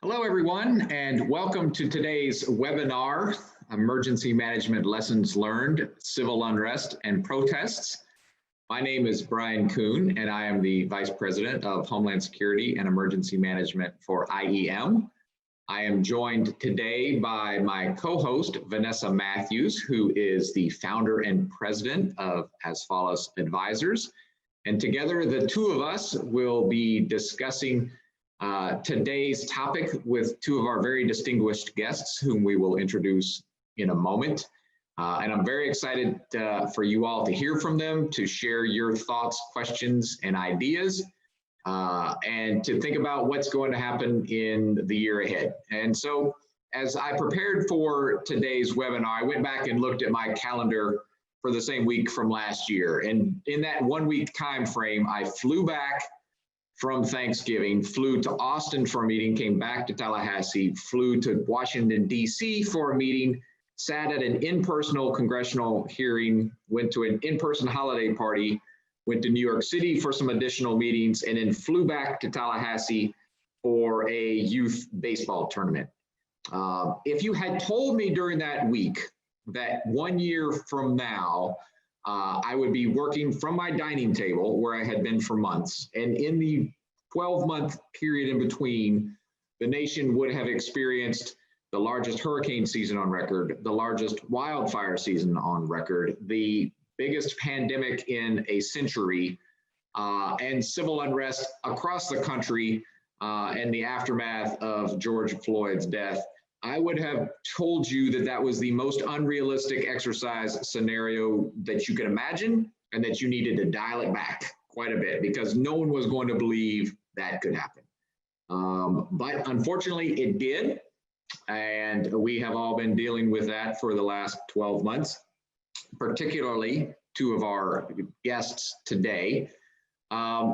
Hello, everyone, and welcome to today's webinar, Emergency Management Lessons Learned, Civil Unrest and Protests. My name is Bryan Koon, and I am the Vice President of Homeland Security and Emergency Management for IEM. I am joined today by my co-host, Vanessa Mathews, who is the founder and president of Asfalis Advisors. And together, the two of us will be discussing today's topic with two of our very distinguished guests, whom we will introduce in a moment. And I'm very excited for you all to hear from them, to share your thoughts, questions, and ideas, and to think about what's going to happen in the year ahead. And so as I prepared for today's webinar, I went back and looked at my calendar for the same week from last year. And in that 1 week time frame, I flew back from Thanksgiving, flew to Austin for a meeting, came back to Tallahassee, flew to Washington, D.C. for a meeting, sat at an in-person congressional hearing, went to an in-person holiday party, went to New York City for some additional meetings, and then flew back to Tallahassee for a youth baseball tournament. If you had told me during that week that 1 year from now, I would be working from my dining table where I had been for months. And in the 12-month period in between, the nation would have experienced the largest hurricane season on record, the largest wildfire season on record, the biggest pandemic in a century, and civil unrest across the country and the aftermath of George Floyd's death. I would have told you that that was the most unrealistic exercise scenario that you could imagine, and that you needed to dial it back quite a bit because no one was going to believe that could happen. But unfortunately, it did. And we have all been dealing with that for the last 12 months, particularly two of our guests today.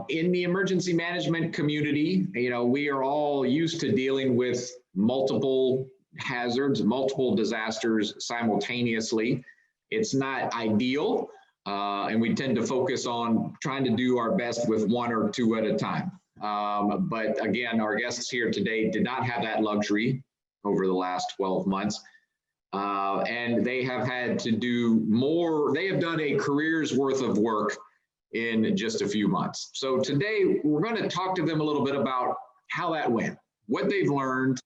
In the emergency management community, we are all used to dealing with multiple hazards, multiple disasters simultaneously. It's not ideal, and we tend to focus on trying to do our best with one or two at a time. But again, our guests here today did not have that luxury over the last 12 months, and they have had to do more. They have done a career's worth of work in just a few months. So today, we're going to talk to them a little bit about how that went, what they've learned,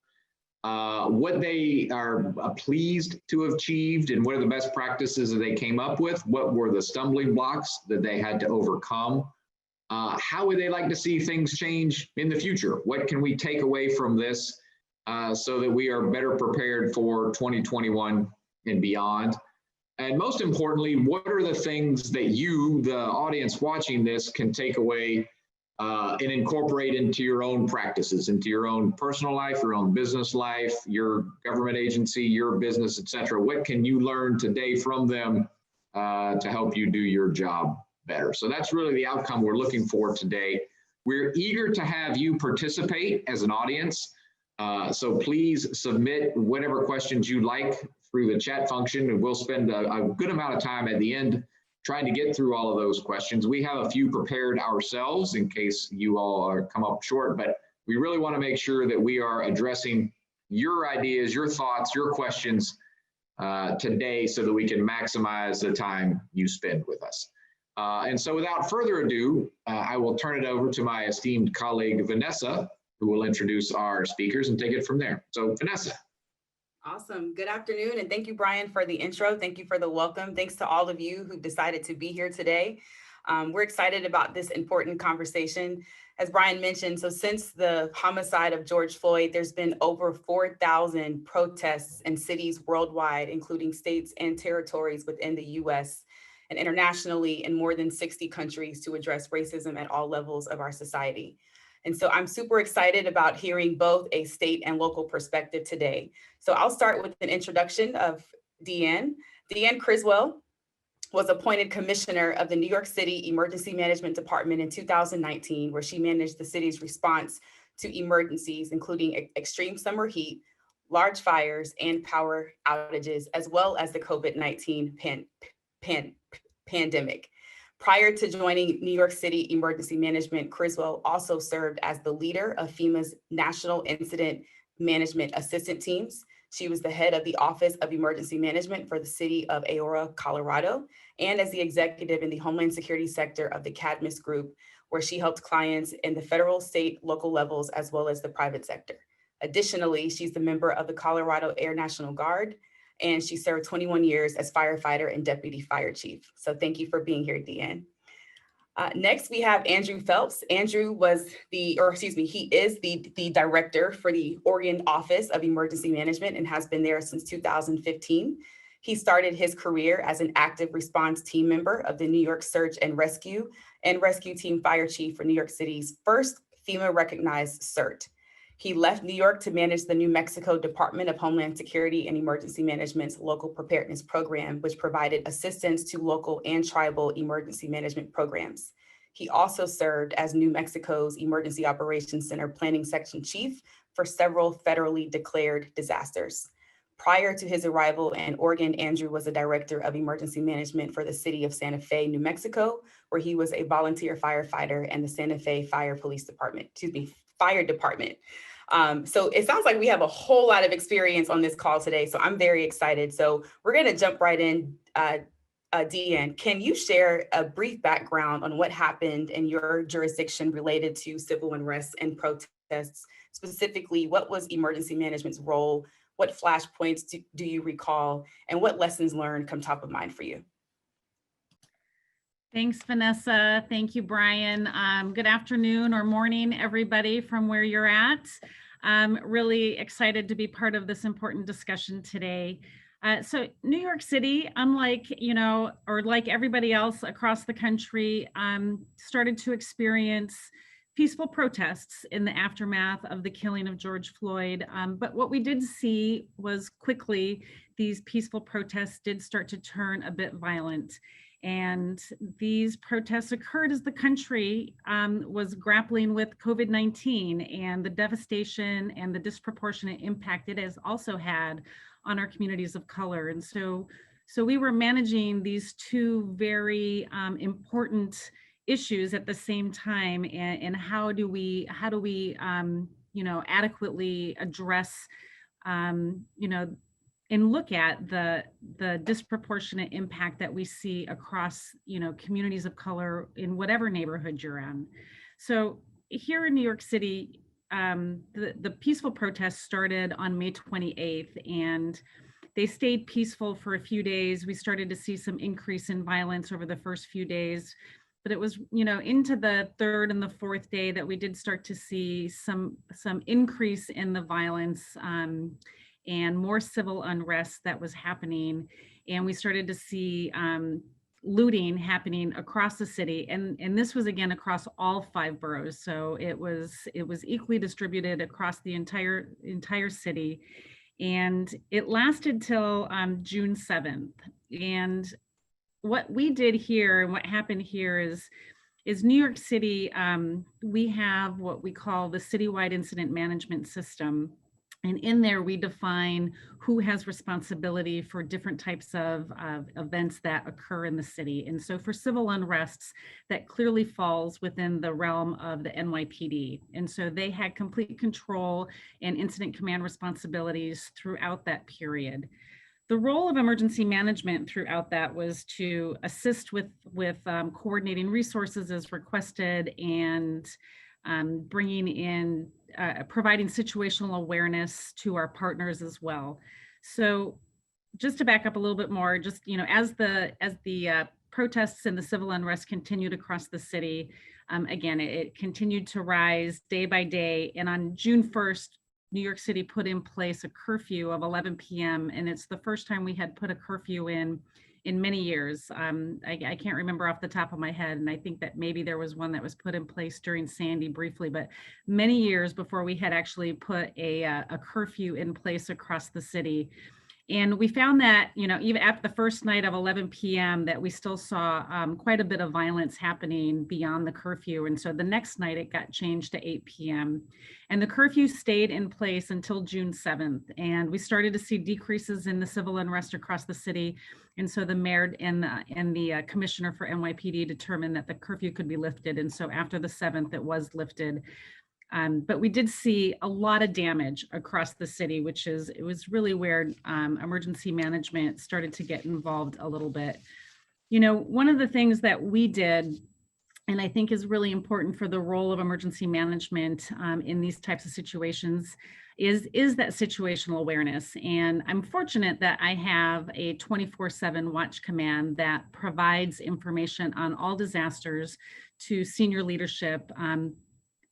what they are pleased to have achieved, and what are the best practices that they came up with, what were the stumbling blocks that they had to overcome, how would they like to see things change in the future, what can we take away from this so that we are better prepared for 2021 and beyond. And most importantly, what are the things that you, the audience watching this, can take away and incorporate into your own practices, into your own personal life, your own business life, your government agency, your business, etc. What can you learn today from them to help you do your job better? So that's really the outcome we're looking for today. We're eager to have you participate as an audience. So please submit whatever questions you'd like through the chat function, and we'll spend a good amount of time at the end trying to get through all of those questions. We have a few prepared ourselves in case you all come up short, but we really want to make sure that we are addressing your ideas, your thoughts, your questions today so that we can maximize the time you spend with us. And so without further ado, I will turn it over to my esteemed colleague, Vanessa, who will introduce our speakers and take it from there. So Vanessa. Awesome. Good afternoon. And thank you, Bryan, for the intro. Thank you for the welcome. Thanks to all of you who decided to be here today. We're excited about this important conversation. As Bryan mentioned, so since the homicide of George Floyd, there's been over 4,000 protests in cities worldwide, including states and territories within the US and internationally in more than 60 countries to address racism at all levels of our society. And so I'm super excited about hearing both a state and local perspective today. So I'll start with an introduction of Deanne. Deanne Criswell was appointed commissioner of the New York City Emergency Management Department in 2019, where she managed the city's response to emergencies, including extreme summer heat, large fires, and power outages, as well as the COVID-19 pandemic. Prior to joining New York City Emergency Management, Criswell also served as the leader of FEMA's National Incident management assistant teams. She was the head of the Office of Emergency Management for the city of Aurora, Colorado, and as the executive in the Homeland Security sector of the Cadmus Group, where she helped clients in the federal, state, local levels, as well as the private sector. Additionally, she's the member of the Colorado Air National Guard, and she served 21 years as firefighter and deputy fire chief. So thank you for being here, Deanne. Next, we have Andrew Phelps. Andrew was he is the director for the Oregon Office of Emergency Management and has been there since 2015. He started his career as an active response team member of the New York Search and Rescue Team Fire Chief for New York City's first FEMA recognized CERT. He left New York to manage the New Mexico Department of Homeland Security and Emergency Management's local preparedness program, which provided assistance to local and tribal emergency management programs. He also served as New Mexico's Emergency Operations Center Planning Section Chief for several federally declared disasters. Prior to his arrival in Oregon, Andrew was a director of emergency management for the city of Santa Fe, New Mexico, where he was a volunteer firefighter in the Santa Fe Fire Department. So it sounds like we have a whole lot of experience on this call today. So I'm very excited. So we're going to jump right in. Deanne, can you share a brief background on what happened in your jurisdiction related to civil unrest and protests? Specifically, what was emergency management's role? What flashpoints do you recall? And what lessons learned come top of mind for you? Thanks, Vanessa. Thank you, Bryan. Good afternoon or morning, everybody from where you're at. I'm really excited to be part of this important discussion today. So New York City, unlike, like everybody else across the country, started to experience peaceful protests in the aftermath of the killing of George Floyd. But what we did see was quickly these peaceful protests did start to turn a bit violent. And these protests occurred as the country was grappling with COVID-19 and the devastation and the disproportionate impact it has also had on our communities of color. And so we were managing these two very important issues at the same time, and how do we adequately address and look at the disproportionate impact that we see across communities of color in whatever neighborhood you're in. So here in New York City, the peaceful protests started on May 28th, and they stayed peaceful for a few days. We started to see some increase in violence over the first few days, but it was, into the third and the fourth day that we did start to see some increase in the violence and more civil unrest that was happening. And we started to see looting happening across the city. And this was, again, across all 5 boroughs. So it was equally distributed across the entire city. And it lasted till June 7th. And what we did here and what happened here is New York City, we have what we call the citywide incident management system. And in there, we define who has responsibility for different types of events that occur in the city. And so for civil unrests, that clearly falls within the realm of the NYPD. And so they had complete control and incident command responsibilities throughout that period. The role of emergency management throughout that was to assist with coordinating resources as requested and bringing in, providing situational awareness to our partners as well. So just to back up a little bit more, just, as the protests and the civil unrest continued across the city, again, it continued to rise day by day. And on June 1st, New York City put in place a curfew of 11 p.m. And it's the first time we had put a curfew in many years. I can't remember off the top of my head. And I think that maybe there was one that was put in place during Sandy briefly, but many years before we had actually put a curfew in place across the city. And we found that, even after the first night of 11 p.m. that we still saw quite a bit of violence happening beyond the curfew. And so the next night it got changed to 8 p.m. And the curfew stayed in place until June 7th. And we started to see decreases in the civil unrest across the city. And so the mayor and the commissioner for NYPD determined that the curfew could be lifted. And so after the 7th, it was lifted. But we did see a lot of damage across the city, it was really where emergency management started to get involved a little bit. You know, one of the things that we did, and I think is really important for the role of emergency management in these types of situations, is that situational awareness. And I'm fortunate that I have a 24/7 watch command that provides information on all disasters to senior leadership,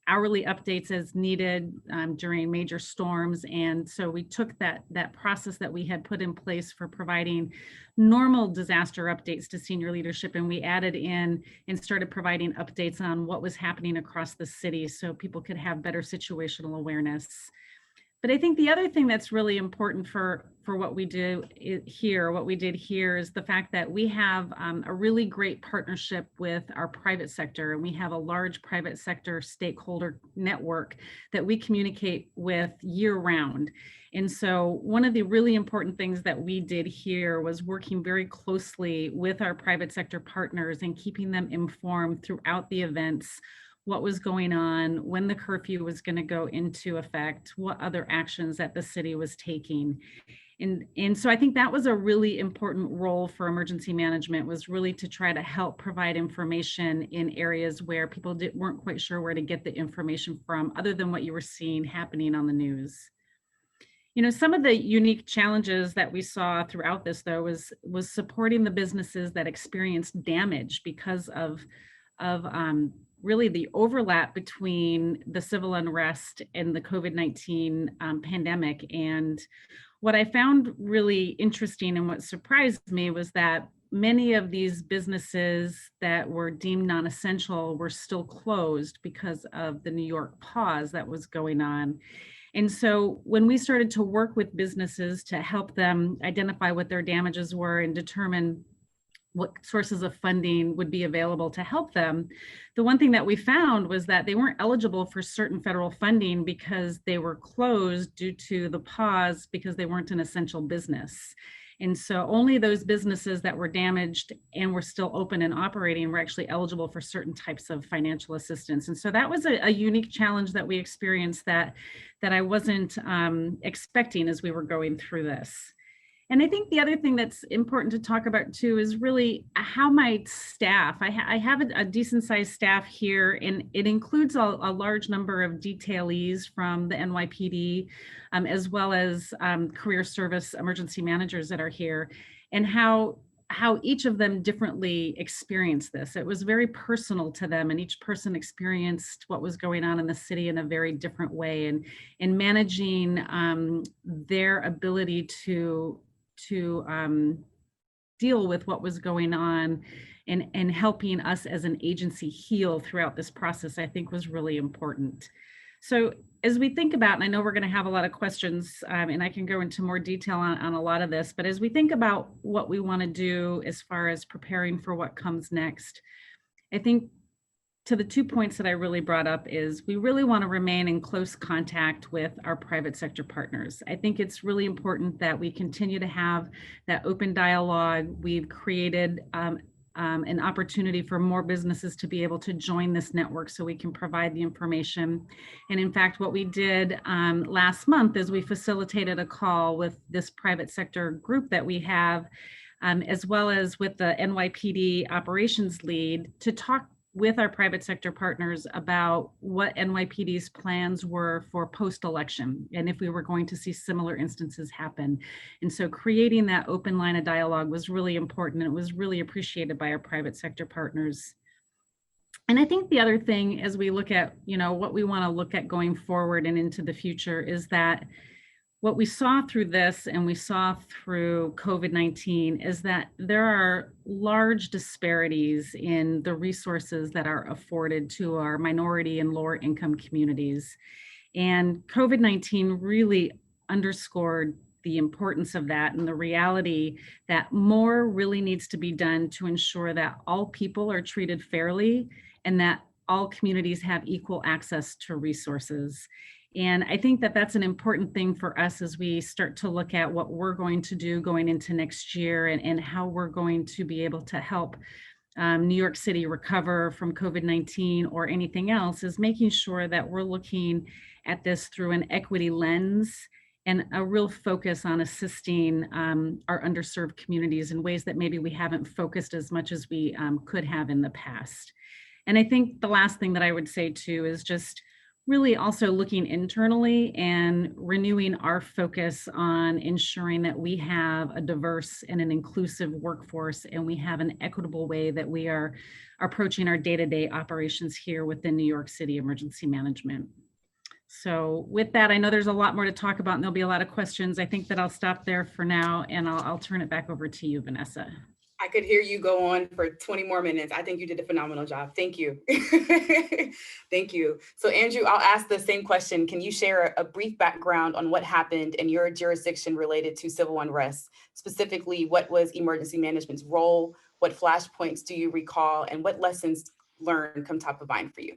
hourly updates as needed during major storms. And so we took that process that we had put in place for providing normal disaster updates to senior leadership, and we added in and started providing updates on what was happening across the city so people could have better situational awareness. But I think the other thing that's really important for what we did here is the fact that we have a really great partnership with our private sector, and we have a large private sector stakeholder network that we communicate with year round. And so one of the really important things that we did here was working very closely with our private sector partners and keeping them informed throughout the events, what was going on, when the curfew was going to go into effect, what other actions that the city was taking. And so I think that was a really important role for emergency management, was really to try to help provide information in areas where people weren't quite sure where to get the information from, other than what you were seeing happening on the news. You know, some of the unique challenges that we saw throughout this, though, was supporting the businesses that experienced damage because of really the overlap between the civil unrest and the COVID-19 pandemic. And what I found really interesting and what surprised me was that many of these businesses that were deemed non-essential were still closed because of the New York pause that was going on. And so when we started to work with businesses to help them identify what their damages were and determine what sources of funding would be available to help them, the one thing that we found was that they weren't eligible for certain federal funding because they were closed due to the pause, because they weren't an essential business. And so only those businesses that were damaged and were still open and operating were actually eligible for certain types of financial assistance. And so that was a unique challenge that we experienced that I wasn't expecting as we were going through this. And I think the other thing that's important to talk about too is really how my staff, I have a decent sized staff here, and it includes a large number of detailees from the NYPD, as well as career service emergency managers that are here, and how each of them differently experienced this. It was very personal to them, and each person experienced what was going on in the city in a very different way, and managing their ability to deal with what was going on and helping us as an agency heal throughout this process, I think was really important. So as we think about, and I know we're going to have a lot of questions, and I can go into more detail on a lot of this, but as we think about what we want to do as far as preparing for what comes next, I think to the 2 points that I really brought up is we really want to remain in close contact with our private sector partners. I think it's really important that we continue to have that open dialogue. We've created an opportunity for more businesses to be able to join this network so we can provide the information. And in fact, what we did last month is we facilitated a call with this private sector group that we have, as well as with the NYPD operations lead, to talk with our private sector partners about what NYPD's plans were for post-election, and if we were going to see similar instances happen. And so creating that open line of dialogue was really important, and it was really appreciated by our private sector partners. And I think the other thing, as we look at, you know, what we want to look at going forward and into the future, is that what we saw through this and we saw through COVID-19 is that there are large disparities in the resources that are afforded to our minority and lower income communities. And COVID-19 really underscored the importance of that and the reality that more really needs to be done to ensure that all people are treated fairly and that all communities have equal access to resources. And I think that that's an important thing for us as we start to look at what we're going to do going into next year, and how we're going to be able to help New York City recover from COVID-19 or anything else, is making sure that we're looking at this through an equity lens and a real focus on assisting our underserved communities in ways that maybe we haven't focused as much as we could have in the past. And I think the last thing that I would say too is just really also looking internally and renewing our focus on ensuring that we have a diverse and an inclusive workforce, and we have an equitable way that we are approaching our day-to-day operations here within New York City Emergency Management. So with that, I know there's a lot more to talk about and there'll be a lot of questions. I think that I'll stop there for now, and I'll turn it back over to you, Vanessa. I could hear you go on for 20 more minutes. I think you did a phenomenal job. Thank you. Thank you. So Andrew, I'll ask the same question. Can you share a brief background on what happened in your jurisdiction related to civil unrest? Specifically, what was emergency management's role? What flashpoints do you recall? And what lessons learned come top of mind for you?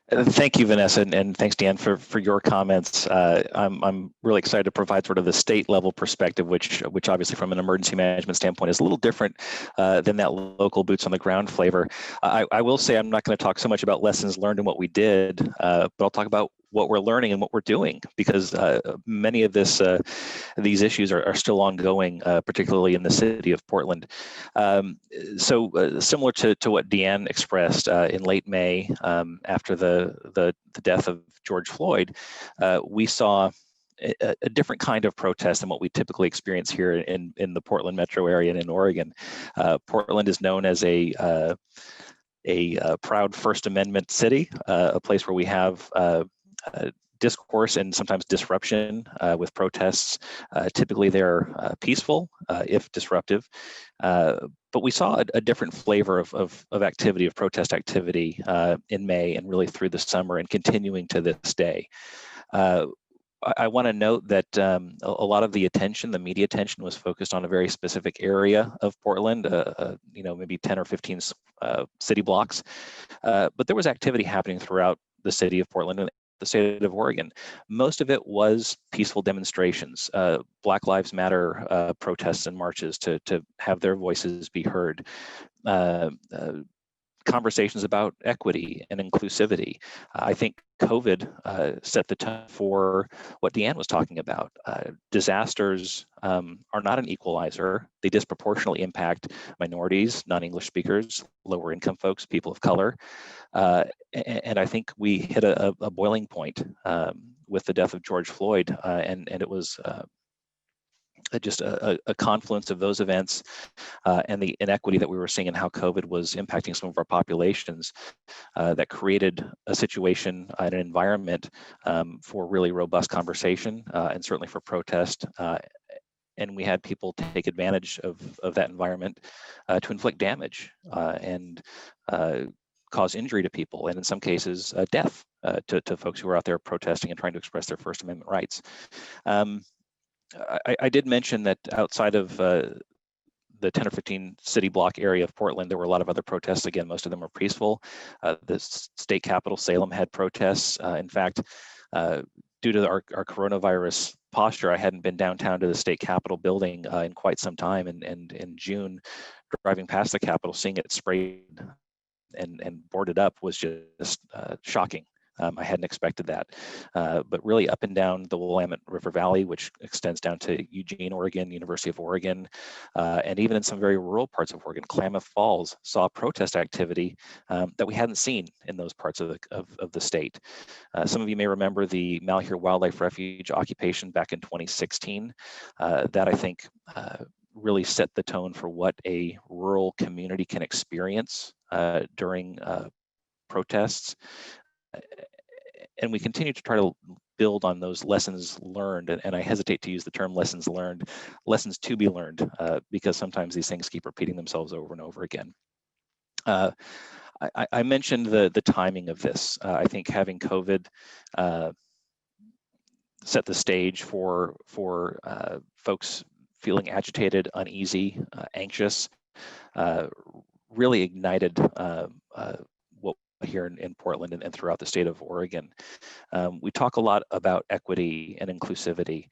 Thank you, Vanessa, and thanks, Deanne, for your comments. I'm really excited to provide sort of the state level perspective, which obviously from an emergency management standpoint is a little different than that local boots on the ground flavor. I will say I'm not going to talk so much about lessons learned and what we did, but I'll talk about what we're learning and what we're doing, because many of these issues are still ongoing, particularly in the city of Portland. So similar to what Deanne expressed in late May, after the death of George Floyd, we saw a different kind of protest than what we typically experience here in the Portland metro area and in Oregon. Portland is known as a proud First Amendment city, a place where we have discourse and sometimes disruption with protests. Typically they're peaceful, if disruptive. But we saw a different flavor of activity, of protest activity in May and really through the summer and continuing to this day. I want to note that a lot of the attention, the media attention, was focused on a very specific area of Portland, maybe 10 or 15 city blocks. But there was activity happening throughout the city of Portland and the state of Oregon. Most of it was peaceful demonstrations, Black Lives Matter protests and marches to have their voices be heard. Conversations about equity and inclusivity. I think COVID set the tone for what Deanne was talking about. Disasters are not an equalizer. They disproportionately impact minorities, non-English speakers, lower income folks, people of color. And I think we hit a boiling point with the death of George Floyd, and it was just a confluence of those events and the inequity that we were seeing and how COVID was impacting some of our populations that created a situation and an environment for really robust conversation and certainly for protest. And we had people take advantage of that environment to inflict damage and cause injury to people, and in some cases, death to folks who were out there protesting and trying to express their First Amendment rights. I did mention that outside of the 10 or 15 city block area of Portland, there were a lot of other protests. Again, most of them were peaceful. The state capital, Salem, had protests. In fact, due to our coronavirus posture, I hadn't been downtown to the state capitol building in quite some time. And in June, driving past the Capitol, seeing it sprayed and boarded up was just shocking. I hadn't expected that, but really up and down the Willamette River Valley, which extends down to Eugene, Oregon, University of Oregon, and even in some very rural parts of Oregon, Klamath Falls, saw protest activity that we hadn't seen in those parts of the state. Some of you may remember the Malheur Wildlife Refuge occupation back in 2016. That I think really set the tone for what a rural community can experience during protests. And we continue to try to build on those lessons learned, and I hesitate to use the term lessons learned, lessons to be learned, because sometimes these things keep repeating themselves over and over again. I mentioned the timing of this. I think having COVID set the stage for folks feeling agitated, uneasy, anxious, really ignited what here in Portland and throughout the state of Oregon. We talk a lot about equity and inclusivity,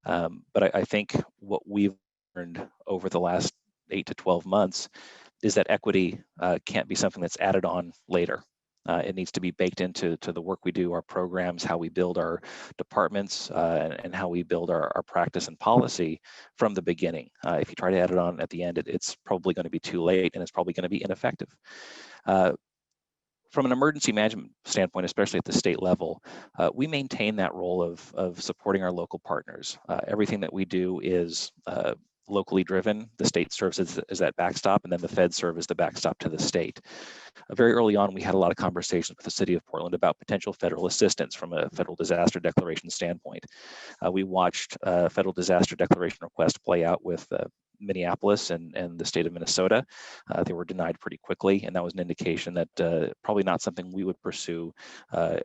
but I think what we've learned over the last 8 to 12 months is that equity can't be something that's added on later. It needs to be baked into the work we do, our programs, how we build our departments, and how we build our practice and policy from the beginning. If you try to add it on at the end, it's probably going to be too late, and it's probably going to be ineffective. From an emergency management standpoint, especially at the state level, we maintain that role of supporting our local partners. Everything that we do is locally driven. The state serves as that backstop, and then the feds serve as the backstop to the state. Very early on, we had a lot of conversations with the city of Portland about potential federal assistance from a federal disaster declaration standpoint. We watched federal disaster declaration requests play out with Minneapolis and the state of Minnesota. They were denied pretty quickly, and that was an indication that probably not something we would pursue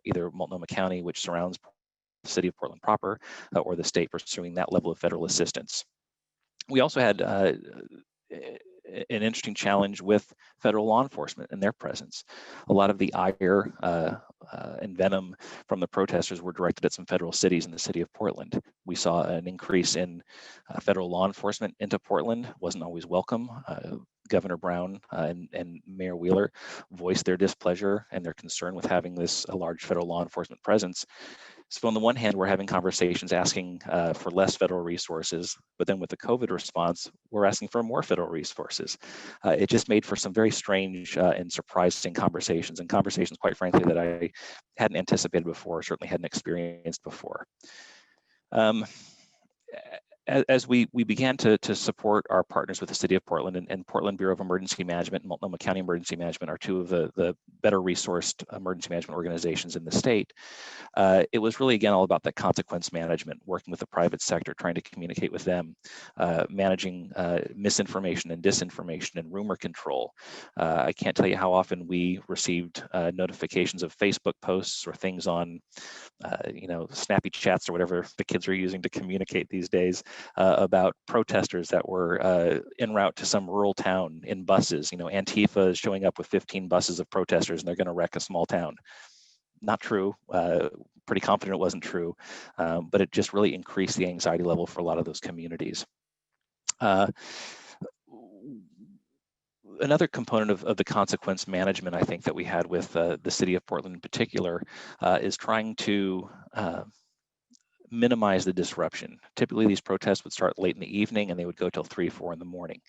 either Multnomah County, which surrounds the city of Portland proper, or the state pursuing that level of federal assistance. We also had an interesting challenge with federal law enforcement and their presence. A lot of the ire and venom from the protesters were directed at some federal cities in the city of Portland. We saw an increase in federal law enforcement into Portland. Wasn't always welcome. Governor Brown and Mayor Wheeler voiced their displeasure and their concern with having a large federal law enforcement presence. So on the one hand, we're having conversations asking for less federal resources, but then with the COVID response, we're asking for more federal resources. It just made for some very strange and surprising conversations, and conversations, quite frankly, that I hadn't anticipated before, certainly hadn't experienced before. As we began to support our partners with the city of Portland, and Portland Bureau of Emergency Management and Multnomah County Emergency Management are two of the better resourced emergency management organizations in the state. It was really, again, all about that consequence management, working with the private sector, trying to communicate with them, managing misinformation and disinformation and rumor control. I can't tell you how often we received notifications of Facebook posts or things on, snappy chats or whatever the kids are using to communicate these days, about protesters that were en route to some rural town in buses. Antifa is showing up with 15 buses of protesters and they're going to wreck a small town. Not true. Pretty confident it wasn't true, but it just really increased the anxiety level for a lot of those communities. Another component of the consequence management, I think, that we had with the city of Portland in particular is trying to minimize the disruption. Typically, these protests would start late in the evening and they would go till 3 or 4 in the morning.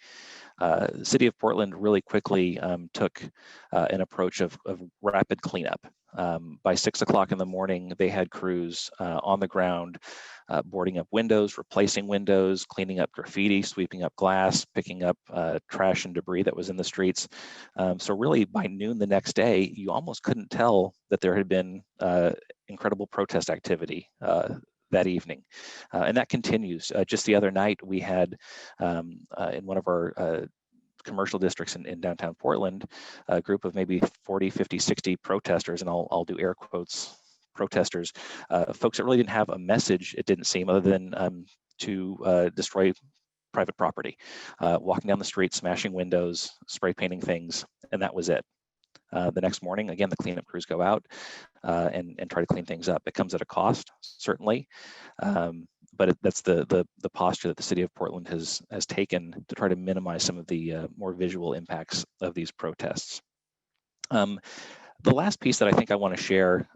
The city of Portland really quickly took an approach of rapid cleanup. By 6 o'clock in the morning, they had crews on the ground, boarding up windows, replacing windows, cleaning up graffiti, sweeping up glass, picking up trash and debris that was in the streets. So really, by noon the next day, you almost couldn't tell that there had been incredible protest activity that evening. And that continues. Just the other night, we had in one of our commercial districts in downtown Portland, a group of maybe 40, 50, 60 protesters, and I'll do air quotes, protesters, folks that really didn't have a message, it didn't seem, other than to destroy private property, walking down the street, smashing windows, spray painting things, and that was it. The next morning, again, the cleanup crews go out and try to clean things up. It comes at a cost, certainly, but that's the posture that the city of Portland has taken to try to minimize some of the more visual impacts of these protests. The last piece that I think I want to share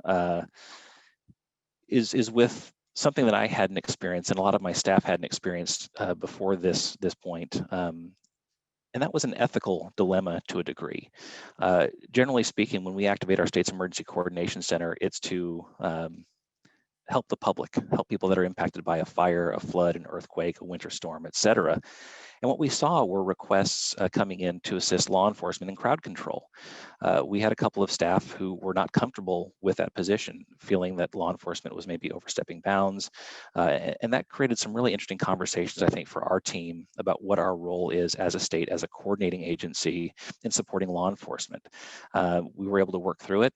is with something that I hadn't experienced and a lot of my staff hadn't experienced before this point. And that was an ethical dilemma to a degree. Generally speaking, when we activate our state's emergency coordination center, it's to help the public, help people that are impacted by a fire, a flood, an earthquake, a winter storm, et cetera. And what we saw were requests coming in to assist law enforcement in crowd control. We had a couple of staff who were not comfortable with that position, feeling that law enforcement was maybe overstepping bounds. And that created some really interesting conversations, I think, for our team about what our role is as a state, as a coordinating agency in supporting law enforcement. We were able to work through it.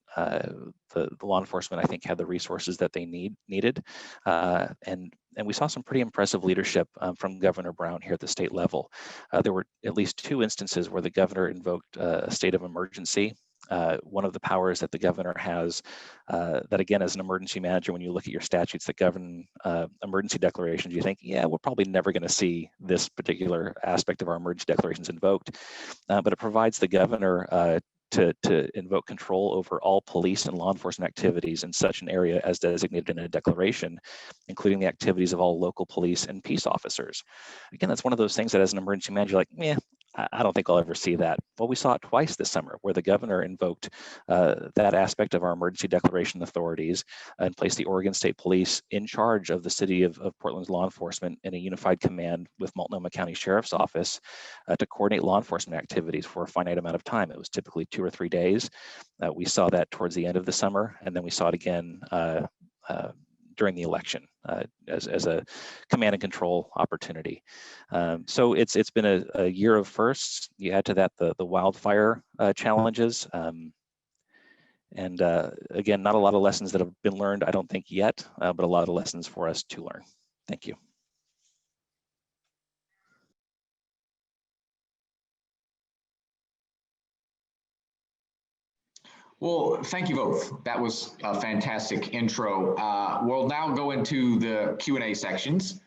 The law enforcement, I think, had the resources that they needed. And we saw some pretty impressive leadership from Governor Brown here at the state level. There were at least 2 instances where the governor invoked a state of emergency one of the powers that the governor has, that again, as an emergency manager, when you look at your statutes that govern emergency declarations, you think, yeah, we're probably never going to see this particular aspect of our emergency declarations invoked. But it provides the governor to invoke control over all police and law enforcement activities in such an area as designated in a declaration, including the activities of all local police and peace officers. Again, that's one of those things that as an emergency manager, like, yeah, I don't think I'll ever see that. Well, we saw it twice this summer where the governor invoked that aspect of our emergency declaration authorities and placed the Oregon State Police in charge of the city of Portland's law enforcement in a unified command with Multnomah County Sheriff's Office to coordinate law enforcement activities for a finite amount of time. It was typically 2 or 3 days. We saw that towards the end of the summer, and then we saw it again during the election as a command and control opportunity. So it's been a year of firsts. You add to that the wildfire challenges. And again, not a lot of lessons that have been learned, I don't think yet, but a lot of lessons for us to learn. Thank you. Well, thank you both. That was a fantastic intro. We'll now go into the Q&A sections.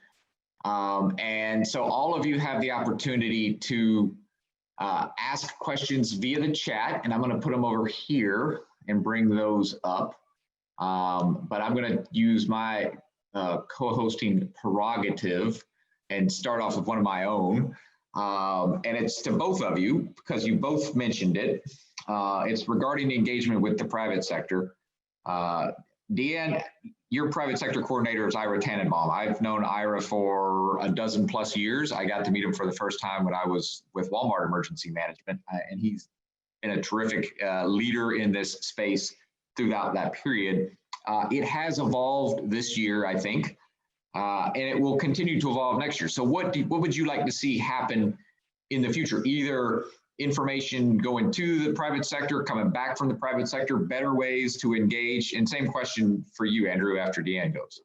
And so all of you have the opportunity to ask questions via the chat, and I'm going to put them over here and bring those up. But I'm going to use my co-hosting prerogative and start off with one of my own. And it's to both of you because you both mentioned it. It's regarding the engagement with the private sector. Deanne, your private sector coordinator is Ira Tannenbaum. I've known Ira for a dozen plus years. I got to meet him for the first time when I was with Walmart Emergency Management, and he's been a terrific leader in this space throughout that period. It has evolved this year, I think, and it will continue to evolve next year. So what would you like to see happen in the future? Either information going to the private sector, coming back from the private sector, better ways to engage, and same question for you, Andrew, after Deanne goes.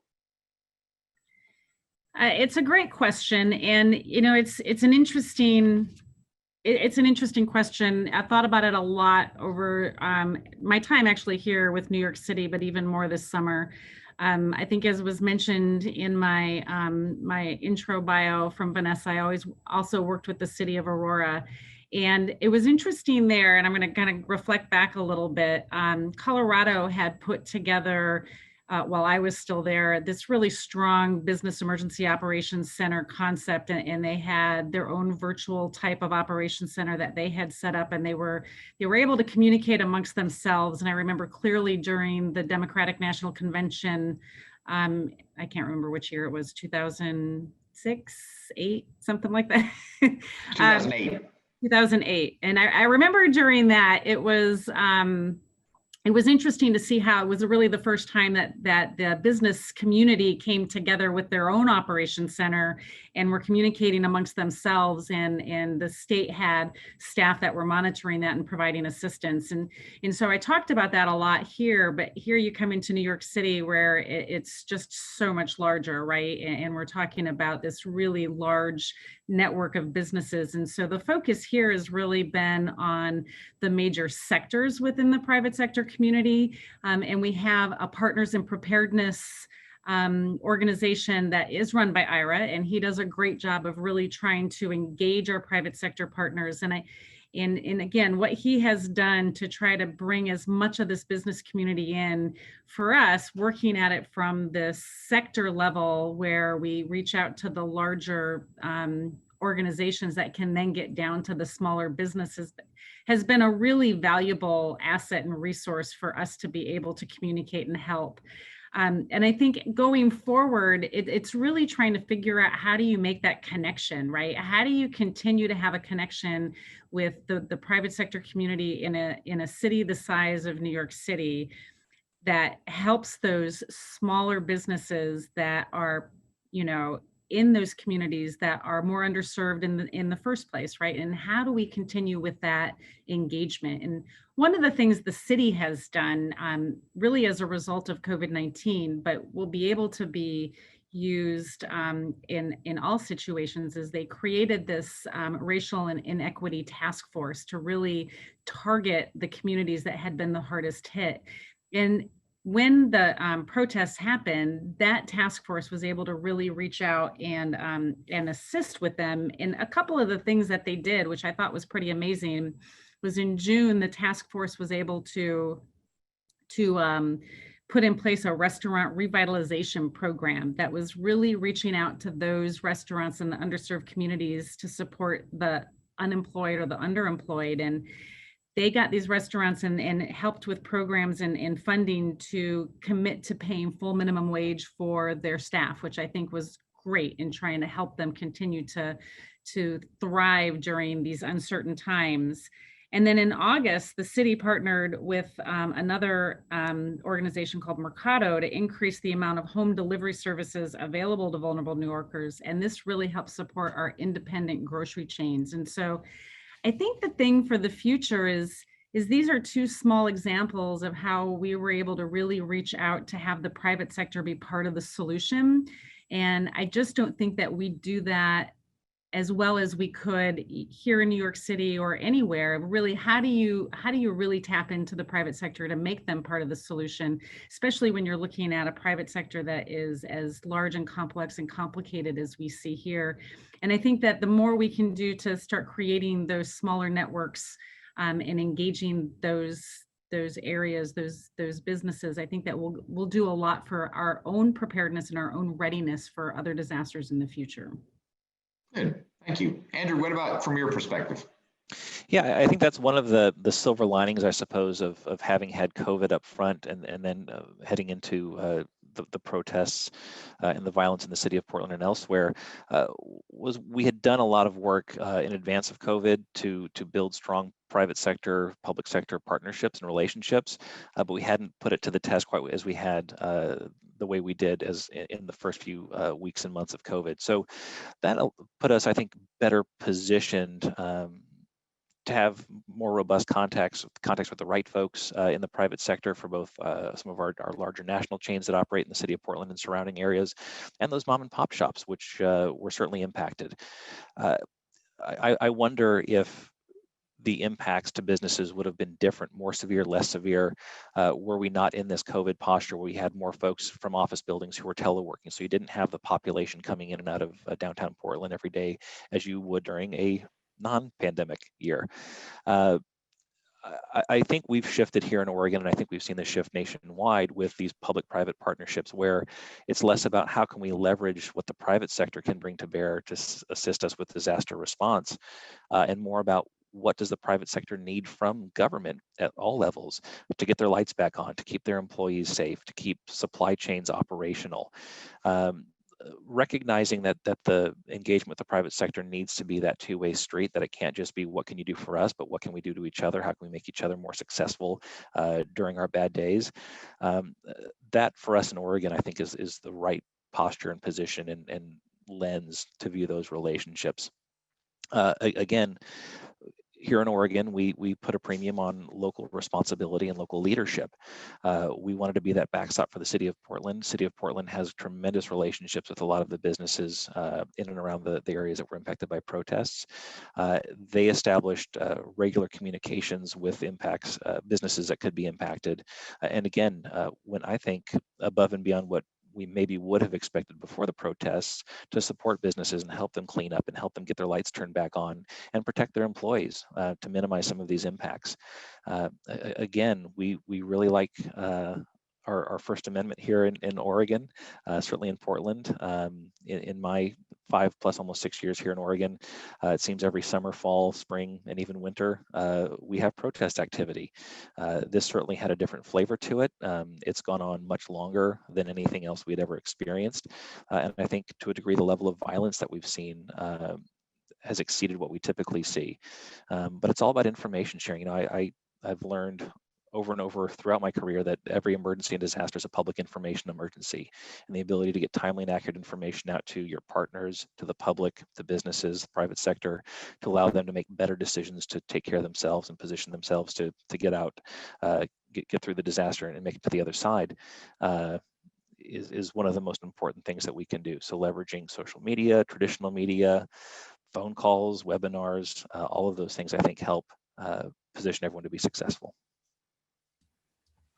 It's a great question, and it's an interesting question. I thought about it a lot over my time actually here with New York City, but even more this summer. I think, as was mentioned in my my intro bio from Vanessa, I always also worked with the city of Aurora. And it was interesting there, and I'm going to kind of reflect back a little bit. Colorado had put together, while I was still there, this really strong business emergency operations center concept, and they had their own virtual type of operations center that they had set up, and they were able to communicate amongst themselves. And I remember clearly during the Democratic National Convention, I can't remember which year it was, 2006, 8, something like that. 2008. 2008. And I remember during that, it was interesting to see how it was really the first time that the business community came together with their own operations center and were communicating amongst themselves, and the state had staff that were monitoring that and providing assistance. And so I talked about that a lot here, but here you come into New York City where it's just so much larger, right? And we're talking about this really large network of businesses. And so the focus here has really been on the major sectors within the private sector community. And we have a Partners in Preparedness organization that is run by Ira, and he does a great job of really trying to engage our private sector partners. And again, what he has done to try to bring as much of this business community in for us, working at it from the sector level where we reach out to the larger organizations that can then get down to the smaller businesses, has been a really valuable asset and resource for us to be able to communicate and help. And I think going forward, it's really trying to figure out, how do you make that connection, right? How do you continue to have a connection with the private sector community in a city the size of New York City that helps those smaller businesses that are, in those communities that are more underserved in the first place, right? And how do we continue with that engagement? And one of the things the city has done, really as a result of COVID-19, but we'll be able to be, used in all situations is they created this racial and inequity task force to really target the communities that had been the hardest hit. And when the protests happened, that task force was able to really reach out and assist with them. And a couple of the things that they did, which I thought was pretty amazing, was in June, the task force was able to put in place a restaurant revitalization program that was really reaching out to those restaurants in the underserved communities to support the unemployed or the underemployed. And they got these restaurants and helped with programs and funding to commit to paying full minimum wage for their staff, which I think was great in trying to help them continue to thrive during these uncertain times. And then in August, the city partnered with another organization called Mercado to increase the amount of home delivery services available to vulnerable New Yorkers. And this really helps support our independent grocery chains. And so I think the thing for the future is these are two small examples of how we were able to really reach out to have the private sector be part of the solution. And I just don't think that we do that as well as we could here in New York City or anywhere. Really, how do you really tap into the private sector to make them part of the solution, especially when you're looking at a private sector that is as large and complex and complicated as we see here. And I think that the more we can do to start creating those smaller networks and engaging those areas, those businesses, I think that we'll do a lot for our own preparedness and our own readiness for other disasters in the future. Good, thank you. Andrew, what about from your perspective? Yeah, I think that's one of the silver linings, I suppose, of having had COVID up front and then heading into the protests and the violence in the city of Portland and elsewhere, was we had done a lot of work in advance of COVID to build strong private sector, public sector partnerships and relationships, but we hadn't put it to the test quite as we had the way we did as in the first few weeks and months of COVID. So that put us, I think, better positioned to have more robust contacts with the right folks in the private sector for both some of our larger national chains that operate in the city of Portland and surrounding areas, and those mom and pop shops, which were certainly impacted. I wonder if the impacts to businesses would have been different, more severe, less severe, were we not in this COVID posture where we had more folks from office buildings who were teleworking. So you didn't have the population coming in and out of downtown Portland every day as you would during a non-pandemic year. I think we've shifted here in Oregon, and I think we've seen this shift nationwide with these public-private partnerships where it's less about how can we leverage what the private sector can bring to bear to assist us with disaster response, and more about what does the private sector need from government at all levels to get their lights back on, to keep their employees safe, to keep supply chains operational. Recognizing that the engagement with the private sector needs to be that two-way street, that it can't just be what can you do for us, but what can we do to each other? How can we make each other more successful during our bad days? That for us in Oregon, I think is the right posture and position and lens to view those relationships. Again, here in Oregon, we put a premium on local responsibility and local leadership. We wanted to be that backstop for the city of Portland. City of Portland has tremendous relationships with a lot of the businesses in and around the areas that were impacted by protests. They established regular communications with businesses that could be impacted. And again, when I think above and beyond what we maybe would have expected before the protests, to support businesses and help them clean up and help them get their lights turned back on and protect their employees to minimize some of these impacts. Again, we really like our First Amendment here in Oregon, certainly in Portland. In my 5+ almost 6 years here in Oregon, it seems every summer, fall, spring, and even winter, we have protest activity. This certainly had a different flavor to it. It's gone on much longer than anything else we'd ever experienced. And I think to a degree, the level of violence that we've seen has exceeded what we typically see. But it's all about information sharing. I've learned over and over throughout my career that every emergency and disaster is a public information emergency, and the ability to get timely and accurate information out to your partners, to the public, to businesses, the private sector, to allow them to make better decisions to take care of themselves and position themselves to get out, get through the disaster and make it to the other side, is one of the most important things that we can do. So leveraging social media, traditional media, phone calls, webinars, all of those things I think help position everyone to be successful.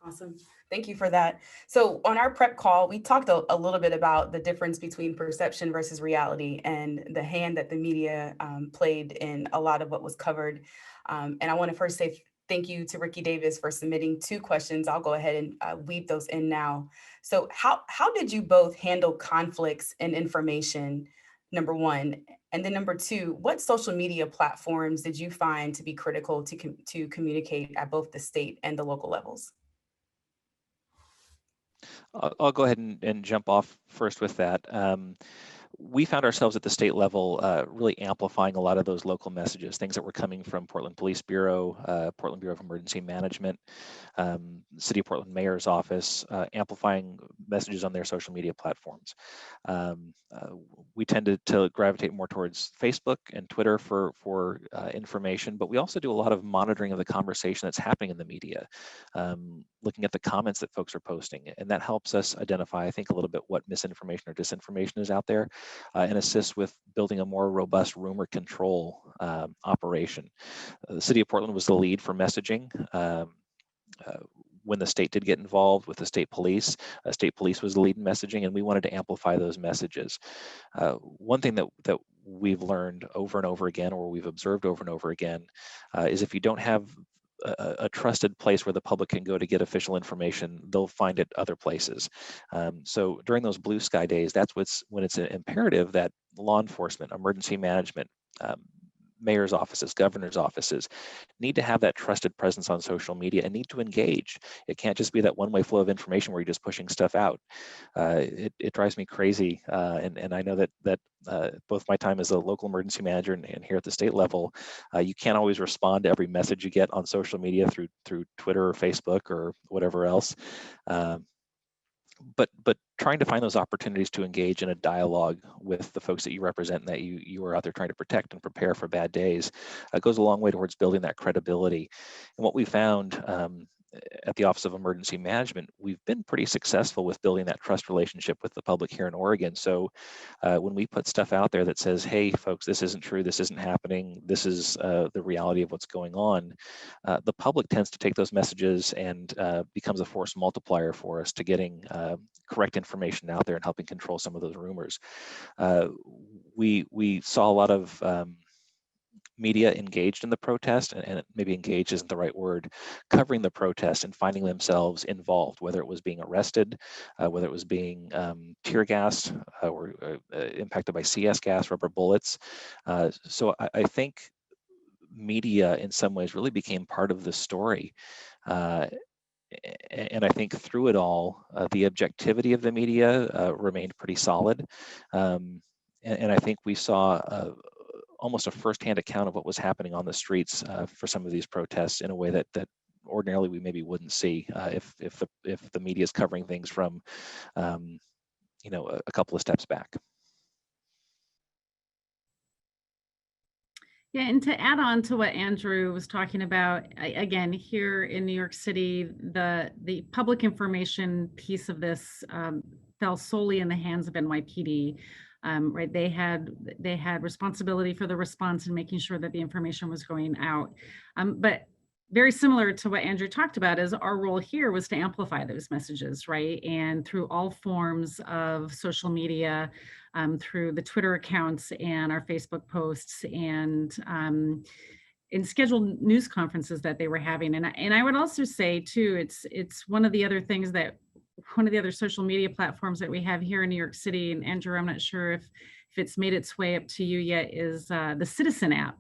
Awesome. Thank you for that. So on our prep call, we talked a little bit about the difference between perception versus reality and the hand that the media played in a lot of what was covered. And I want to first say thank you to Ricky Davis for submitting 2 questions. I'll go ahead and weave those in now. So how did you both handle conflicts in information, number one? And then number 2, what social media platforms did you find to be critical to communicate at both the state and the local levels? I'll go ahead and jump off first with that. We found ourselves at the state level really amplifying a lot of those local messages, things that were coming from Portland Police Bureau, Portland Bureau of Emergency Management, City of Portland Mayor's Office, amplifying messages on their social media platforms. We tended to gravitate more towards Facebook and Twitter for information, but we also do a lot of monitoring of the conversation that's happening in the media, looking at the comments that folks are posting, and that helps us identify, I think, a little bit what misinformation or disinformation is out there, and assist with building a more robust rumor control operation. The City of Portland was the lead for messaging. When the state did get involved with the state police was the lead in messaging, and we wanted to amplify those messages. One thing that we've learned over and over again, or we've observed over and over again, is if you don't have a trusted place where the public can go to get official information, they'll find it other places. So during those blue sky days, that's when it's imperative that law enforcement, emergency management, mayor's offices, governor's offices need to have that trusted presence on social media and need to engage. It can't just be that one-way flow of information where you're just pushing stuff out. It drives me crazy, and I know that both my time as a local emergency manager and here at the state level, you can't always respond to every message you get on social media through Twitter or Facebook or whatever else. But trying to find those opportunities to engage in a dialogue with the folks that you represent and that you are out there trying to protect and prepare for bad days goes a long way towards building that credibility. And what we found at the Office of Emergency Management, we've been pretty successful with building that trust relationship with the public here in Oregon. So when we put stuff out there that says, hey, folks, this isn't true, this isn't happening, this is the reality of what's going on, the public tends to take those messages and becomes a force multiplier for us to getting correct information out there and helping control some of those rumors. We saw a lot of media engaged in the protest, and maybe engaged isn't the right word, covering the protest and finding themselves involved, whether it was being arrested, whether it was being tear gassed or impacted by CS gas, rubber bullets. So I think media in some ways really became part of the story. And I think through it all, the objectivity of the media remained pretty solid. And I think we saw almost a firsthand account of what was happening on the streets for some of these protests in a way that ordinarily we maybe wouldn't see if the media is covering things from a couple of steps back. Yeah, and to add on to what Andrew was talking about, again, here in New York City, the public information piece of this fell solely in the hands of NYPD. Right, they had responsibility for the response and making sure that the information was going out. But very similar to what Andrew talked about, is our role here was to amplify those messages, right? And through all forms of social media, through the Twitter accounts and our Facebook posts, and in scheduled news conferences that they were having. And I would also say too, it's one of the other things that one of the other social media platforms that we have here in New York City, and Andrew, I'm not sure if it's made its way up to you yet, is the Citizen app.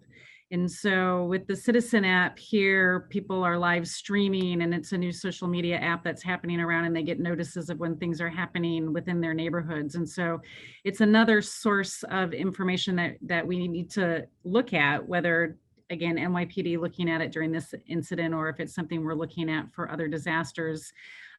And so with the Citizen app here, people are live streaming, and it's a new social media app that's happening around, and they get notices of when things are happening within their neighborhoods. And so it's another source of information that we need to look at, whether, again, NYPD looking at it during this incident, or if it's something we're looking at for other disasters,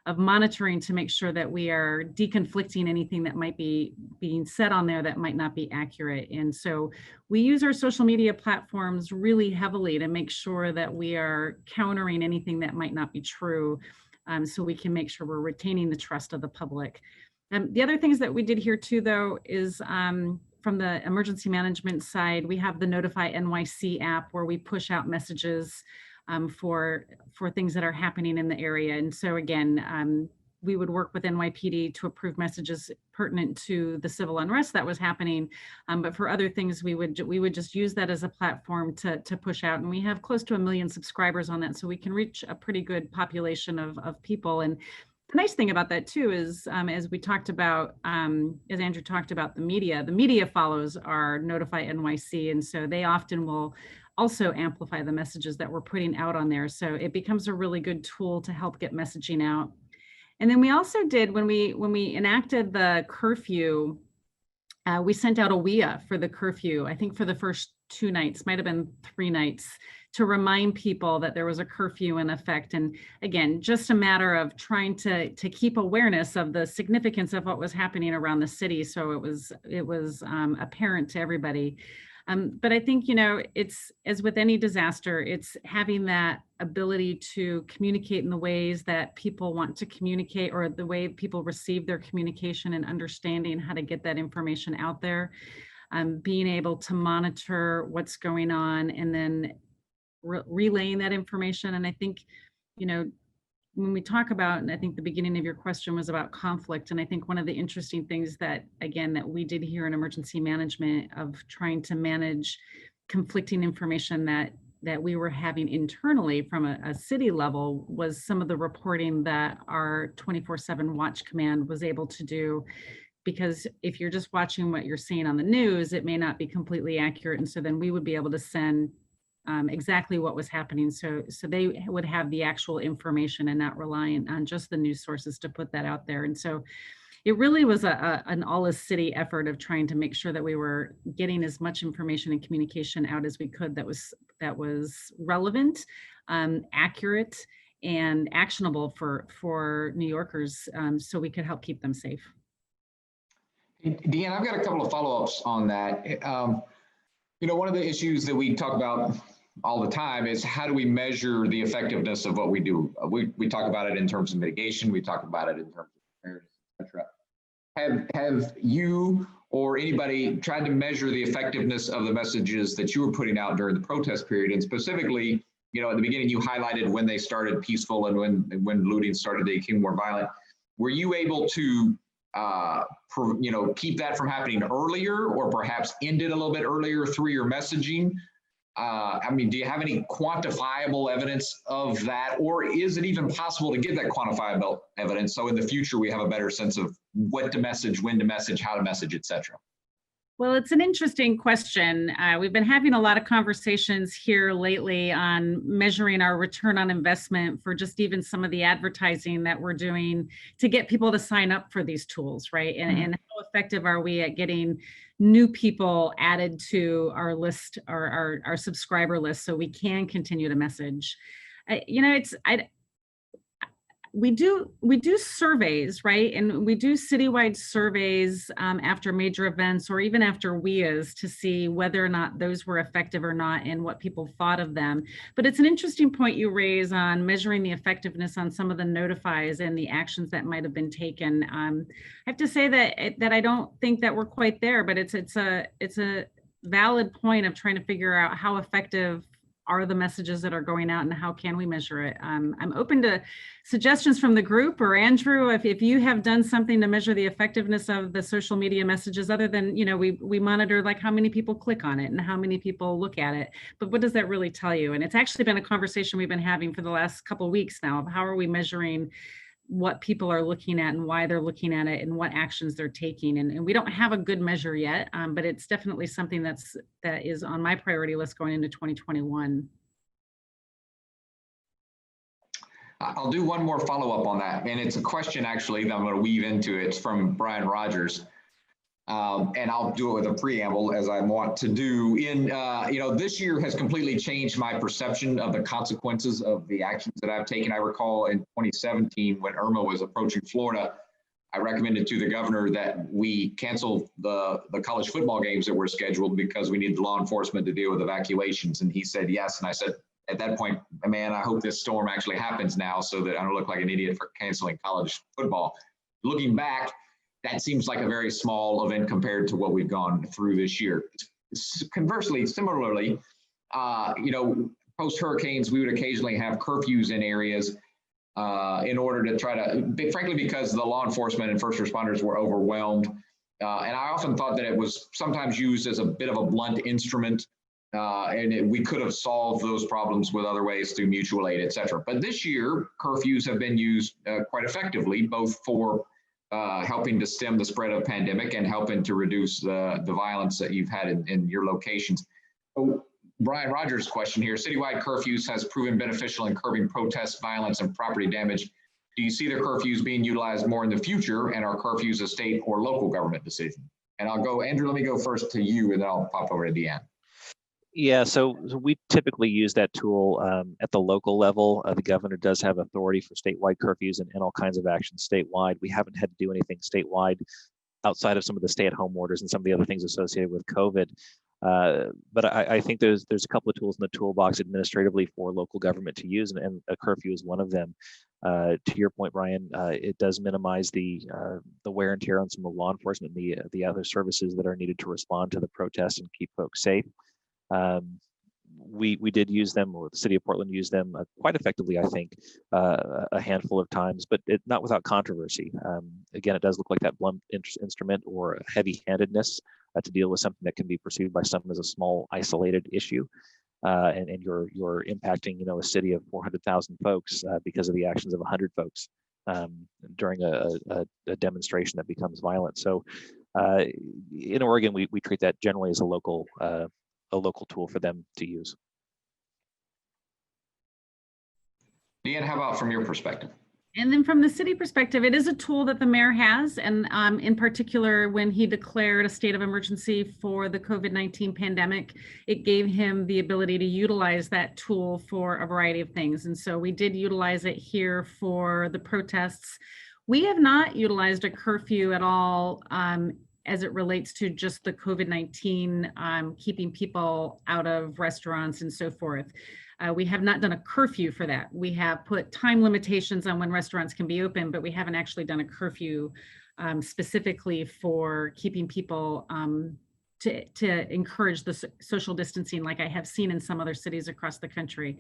of monitoring to make sure that we are deconflicting anything that might be being said on there that might not be accurate. And so we use our social media platforms really heavily to make sure that we are countering anything that might not be true, so we can make sure we're retaining the trust of the public. The other things that we did here too, though, is from the emergency management side, we have the Notify NYC app where we push out messages for things that are happening in the area. And so again, we would work with NYPD to approve messages pertinent to the civil unrest that was happening. But for other things, we would just use that as a platform to push out. And we have close to 1 million subscribers on that. So we can reach a pretty good population of people. And the nice thing about that too is, as we talked about, as Andrew talked about the media follows our Notify NYC. And so they often will also amplify the messages that we're putting out on there. So it becomes a really good tool to help get messaging out. And then we also did, when we enacted the curfew, we sent out a WIA for the curfew, I think for the first 2 nights, might have been 3 nights, to remind people that there was a curfew in effect. And again, just a matter of trying to keep awareness of the significance of what was happening around the city. So it was apparent to everybody. But I think, it's, as with any disaster, it's having that ability to communicate in the ways that people want to communicate, or the way people receive their communication, and understanding how to get that information out there, being able to monitor what's going on, and then relaying that information. And I think, when we talk about, and I think the beginning of your question was about conflict, and I think one of the interesting things that we did here in emergency management, of trying to manage conflicting information that we were having internally from a city level, was some of the reporting that our 24/7 watch command was able to do. Because if you're just watching what you're seeing on the news, it may not be completely accurate. And so then we would be able to send exactly what was happening. So they would have the actual information and not relying on just the news sources to put that out there. And so it really was an all-city effort of trying to make sure that we were getting as much information and communication out as we could that was relevant, accurate, and actionable for New Yorkers, so we could help keep them safe. Deanne, I've got a couple of follow-ups on that. One of the issues that we talk about all the time is, how do we measure the effectiveness of what we do? We talk about it in terms of mitigation. We talk about it in terms of preparedness, et cetera. Have you or anybody tried to measure the effectiveness of the messages that you were putting out during the protest period? And specifically, at the beginning, you highlighted when they started peaceful and when looting started to become more violent. Were you able to keep that from happening earlier, or perhaps end it a little bit earlier through your messaging? Do you have any quantifiable evidence of that, or is it even possible to get that quantifiable evidence, so in the future we have a better sense of what to message, when to message, how to message, et cetera? Well, it's an interesting question. We've been having a lot of conversations here lately on measuring our return on investment for just even some of the advertising that we're doing to get people to sign up for these tools, right? And how effective are we at getting new people added to our list, or our subscriber list, so we can continue to message. We do surveys, right? And we do citywide surveys after major events, or even after WIAs, to see whether or not those were effective or not, and what people thought of them. But it's an interesting point you raise on measuring the effectiveness on some of the notifies and the actions that might have been taken. I have to say that I don't think that we're quite there, but it's a valid point of trying to figure out how effective are the messages that are going out, and how can we measure it. I'm open to suggestions from the group, or Andrew, if you have done something to measure the effectiveness of the social media messages, other than, we monitor like how many people click on it and how many people look at it, but what does that really tell you? And it's actually been a conversation we've been having for the last couple of weeks now, of how are we measuring what people are looking at and why they're looking at it and what actions they're taking. And we don't have a good measure yet, but it's definitely something that is on my priority list going into 2021. I'll do one more follow-up on that. And it's a question actually that I'm going to weave into it. It's from Brian Rogers. And I'll do it with a preamble, as I want to do. This year has completely changed my perception of the consequences of the actions that I've taken. I recall in 2017, when Irma was approaching Florida, I recommended to the governor that we cancel the college football games that were scheduled because we needed law enforcement to deal with evacuations. And he said yes. And I said, at that point, man, I hope this storm actually happens now, so that I don't look like an idiot for canceling college football. Looking back, that seems like a very small event compared to what we've gone through this year. Conversely, similarly, post hurricanes, we would occasionally have curfews in areas in order to try to, frankly, because the law enforcement and first responders were overwhelmed. And I often thought that it was sometimes used as a bit of a blunt instrument, we could have solved those problems with other ways through mutual aid, et cetera. But this year, curfews have been used quite effectively, both for helping to stem the spread of pandemic and helping to reduce the violence that you've had in your locations. So, Brian Rogers' question here, citywide curfews has proven beneficial in curbing protests, violence, and property damage. Do you see the curfews being utilized more in the future, and are curfews a state or local government decision? And I'll go, Andrew, let me go first to you, and then I'll pop over to Deanne. Yeah, so we typically use that tool at the local level. The governor does have authority for statewide curfews and all kinds of actions statewide. We haven't had to do anything statewide outside of some of the stay-at-home orders and some of the other things associated with COVID. But I think there's a couple of tools in the toolbox administratively for local government to use, and a curfew is one of them. To your point, Brian, it does minimize the wear and tear on some of law enforcement, the other services that are needed to respond to the protests and keep folks safe. We did use them, or the city of Portland used them quite effectively, I think, a handful of times, but not without controversy. Again, it does look like that blunt instrument or heavy-handedness to deal with something that can be perceived by some as a small, isolated issue, and you're impacting, a city of 400,000 folks because of the actions of 100 folks during a demonstration that becomes violent. So, in Oregon, we treat that generally as a local tool for them to use. Deanne, how about from your perspective? And then from the city perspective, it is a tool that the mayor has. And in particular, when he declared a state of emergency for the COVID-19 pandemic, it gave him the ability to utilize that tool for a variety of things. And so we did utilize it here for the protests. We have not utilized a curfew at all as it relates to just the COVID-19, keeping people out of restaurants and so forth. We have not done a curfew for that. We have put time limitations on when restaurants can be open, but we haven't actually done a curfew specifically for keeping people to encourage the social distancing like I have seen in some other cities across the country.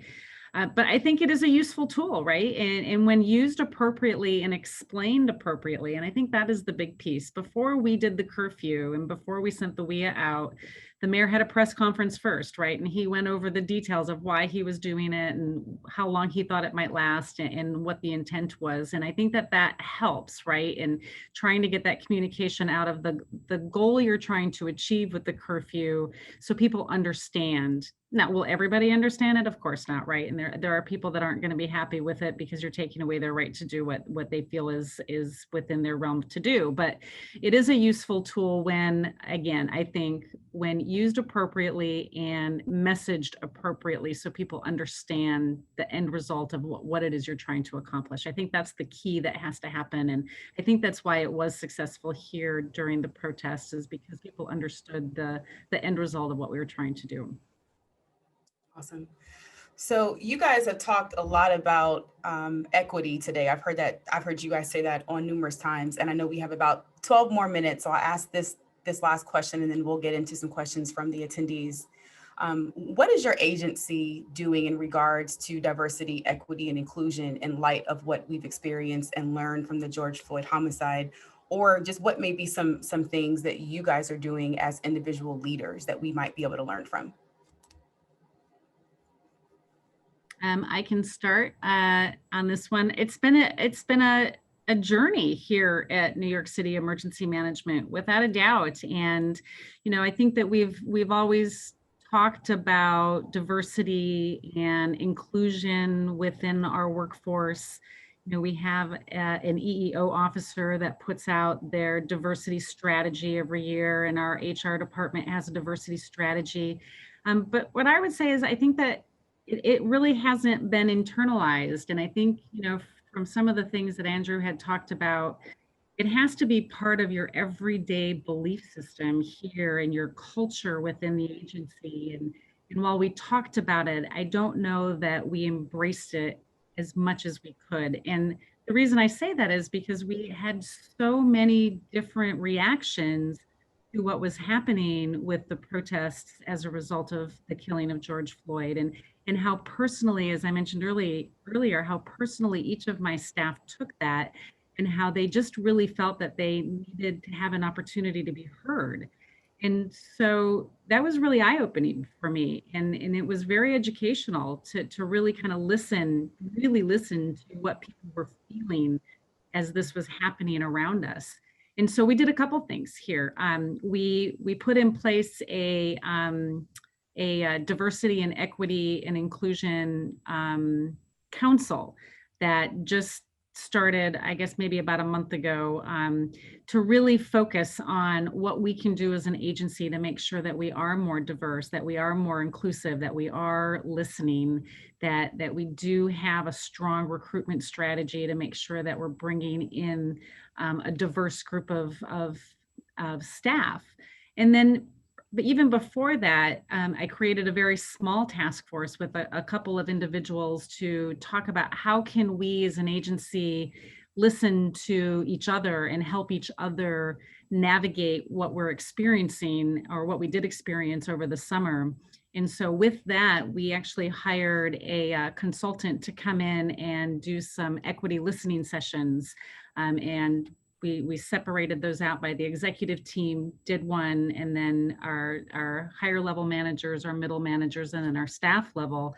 But I think it is a useful tool, right? And when used appropriately and explained appropriately, and I think that is the big piece. Before we did the curfew and before we sent the WIA out, the mayor had a press conference first, right? And he went over the details of why he was doing it and how long he thought it might last and what the intent was. And I think that helps, right? And trying to get that communication out of the goal you're trying to achieve with the curfew so people understand. Now, will everybody understand it? Of course not, right? And there are people that aren't going to be happy with it because you're taking away their right to do what they feel is within their realm to do. But it is a useful tool when, again, I think when used appropriately and messaged appropriately so people understand the end result of what it is you're trying to accomplish. I think that's the key that has to happen. And I think that's why it was successful here during the protests, is because people understood the end result of what we were trying to do. Awesome. So you guys have talked a lot about equity today. I've heard you guys say that on numerous times, and I know we have about 12 more minutes. So I'll ask this last question, and then we'll get into some questions from the attendees. What is your agency doing in regards to diversity, equity, and inclusion in light of what we've experienced and learned from the George Floyd homicide? Or just what may be some things that you guys are doing as individual leaders that we might be able to learn from? I can start on this one. It's been a journey here at New York City Emergency Management, without a doubt. And I think that we've always talked about diversity and inclusion within our workforce. We have an EEO officer that puts out their diversity strategy every year, and our HR department has a diversity strategy. But what I would say is I think that it really hasn't been internalized. And I think, from some of the things that Andrew had talked about, it has to be part of your everyday belief system here and your culture within the agency. And while we talked about it, I don't know that we embraced it as much as we could. And the reason I say that is because we had so many different reactions to what was happening with the protests as a result of the killing of George Floyd, and how personally, as I mentioned earlier, how personally each of my staff took that, and how they just really felt that they needed to have an opportunity to be heard. And so that was really eye-opening for me. And it was very educational to really kind of really listen to what people were feeling as this was happening around us. And so we did a couple things here. We put in place a diversity and equity and inclusion council that just started, I guess, maybe about a month ago, to really focus on what we can do as an agency to make sure that we are more diverse, that we are more inclusive, that we are listening, that we do have a strong recruitment strategy to make sure that we're bringing in a diverse group of staff. And then, but even before that, I created a very small task force with a couple of individuals to talk about how can we as an agency listen to each other and help each other navigate what we're experiencing or what we did experience over the summer. And so with that, we actually hired a consultant to come in and do some equity listening sessions. And we separated those out by the executive team, did one, and then our higher level managers, our middle managers, and then our staff level.